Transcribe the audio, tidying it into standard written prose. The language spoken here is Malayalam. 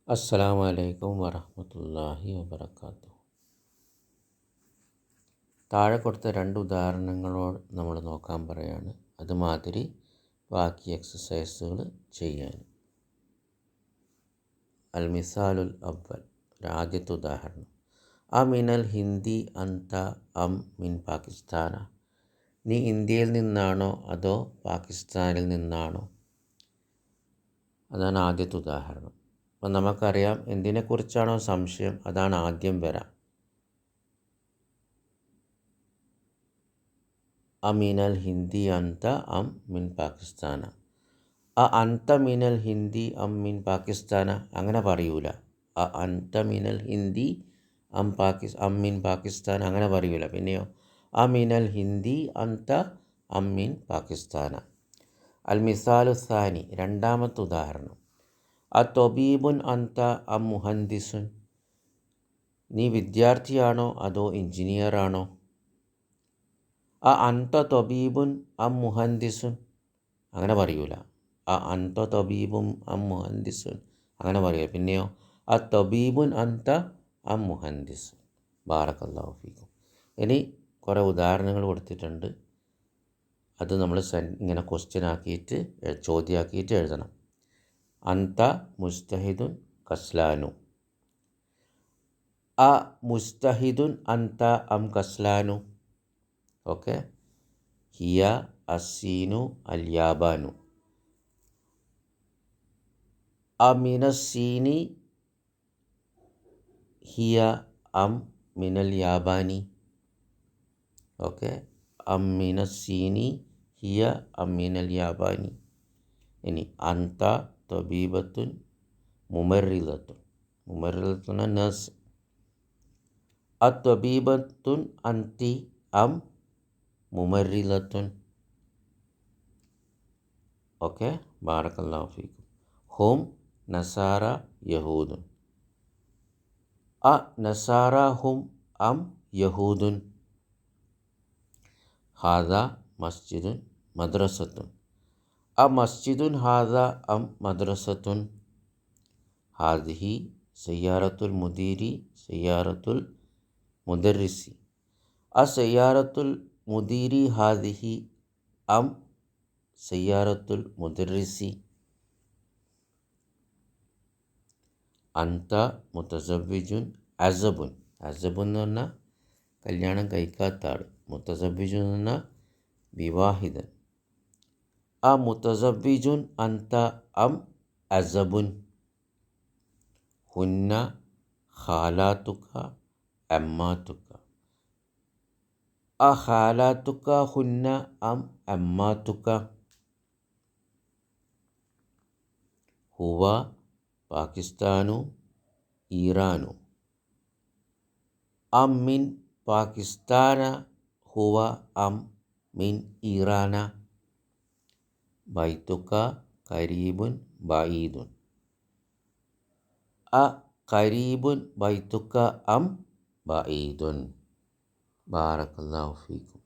അസ്സലാമു അലൈക്കും വറഹ്മത്തുള്ളാഹി വബറകാതുഹു. താഴെ കൊടുത്ത രണ്ട് ഉദാഹരണങ്ങളോട് നമ്മൾ നോക്കാൻ പറയാണ്. അതുമാതിരി ബാക്കി എക്സസൈസുകൾ ചെയ്യാൻ. അൽ മിസാലുൽ അവൽ, ആദ്യത്തെ ഉദാഹരണം. മിനൽ ഹിന്ദി അന്ത അം മിൻ പാകിസ്ഥാന. നീ ഇന്ത്യയിൽ നിന്നാണോ അതോ പാകിസ്ഥാനിൽ നിന്നാണോ? അതാണ് ആദ്യത്തെ ഉദാഹരണം. അപ്പം നമുക്കറിയാം എന്തിനെക്കുറിച്ചാണോ സംശയം അതാണ് ആദ്യം വരാം. മിനൽ ഹിന്ദി അന്ത അം മിൻ പാകിസ്ഥാന. അന്ത മിനൽ ഹിന്ദി അം മിൻ പാകിസ്ഥാന അങ്ങനെ പറയൂല. അന്ത മിനൽ ഹിന്ദി അം മിൻ പാകിസ്ഥാന അങ്ങനെ പറയൂല. പിന്നെയോ മിനൽ ഹിന്ദി അന്ത അം മിൻ പാകിസ്ഥാന. അൽ മിസാലു സാനി, രണ്ടാമത്തെ ഉദാഹരണം. തൊബീബുൻ അന്ത അം മുഹന്ദിസുൻ. നീ വിദ്യാർത്ഥിയാണോ അതോ എഞ്ചിനീയറാണോ? അന്ത തൊബീബുൻ അം മുഹന്ദിസുൻ അങ്ങനെ പറയൂല. അന്ത തൊബീബും അം മുഹന്ദിസുൻ അങ്ങനെ പറയൂല. പിന്നെയോ തൊബീബുൻ അന്ത അം മുഹന്ദിസുൻ. ബാറക്കല്ലാഹു ഫീക്കും. ഇനി കുറേ ഉദാഹരണങ്ങൾ കൊടുത്തിട്ടുണ്ട്. അത് നമ്മൾ ഇങ്ങനെ ക്വസ്റ്റ്യൻ ആക്കിയിട്ട് ചോദ്യമാക്കിയിട്ട് എഴുതണം. അന്ത മുസ്തഹിദുൻ കസ്ലാനു. മുസ്തഹിദുൻ അന്ത അം കസ്ലാനു. ഓക്കെ. ഹിയ അസീനു അൽ യാബാനു. മിനസ്സീനി ഹിയ അം മിനൽ യാബാനി. ഓക്കെ. മിനസ്സീനി ഹിയ അം മിനൽ യാബാനി. ഇനി അന്ത തൊബീബത്തുൻ മുമറിദത്തുൻ. മുമറിദത്തുൻ നഴ്സ്. തൊബീബത്തുൻ അന്തി അം മുമറിദത്തുൻ. ഓക്കെ. ബാറക്കല്ലാഹു ഫീക്കും. ഹും നസാറ യഹൂദുൻ. നസാറ ഹും അം യഹൂദുൻ. ഹാദ മസ്ജിദുൻ മദ്രസത്തുൻ. മസ്ജിദുൻ ഹാദ അം മദ്രസത്തുൻ. ഹാദിഹി സയ്യാറത്തുൽ മുദീരി സയ്യാറത്തുൽ മുദർരിസി. സയ്യാറത്തുൽ മുദീരി ഹാദിഹി അം സയ്യാറത്തുൽ മുദർരിസി. അന്ത മുത്തസവ്വിജുൻ അസബുൻ. അസബുൻ എന്ന് പറഞ്ഞാൽ കല്യാണം കഴിക്കാത്ത ആൾ. മുത്തസവ്വിജുൻ എന്ന് പറഞ്ഞാൽ വിവാഹിതൻ. മുത്തസവ്വിജുൻ അന്ത അം അസബുൻ. ഹുന്ന ഖാലാത്തുക അമ്മാത്തുക. ഖാലാത്തുക ഹുന്ന അം അമ്മാത്തുക. ഹുവ പാകിസ്ഥാനു ഈറാനു. അം മിൻ പാകിസ്ഥാന ഹുവ അം മിൻ ഈറാന. ബൈത്തുക ഖരീബുൻ ബഈദുൻ. ഖരീബുൻ ബൈത്തുക അം ബഈദുൻ. ബാറക്കല്ലാഹു ഫീക്കും.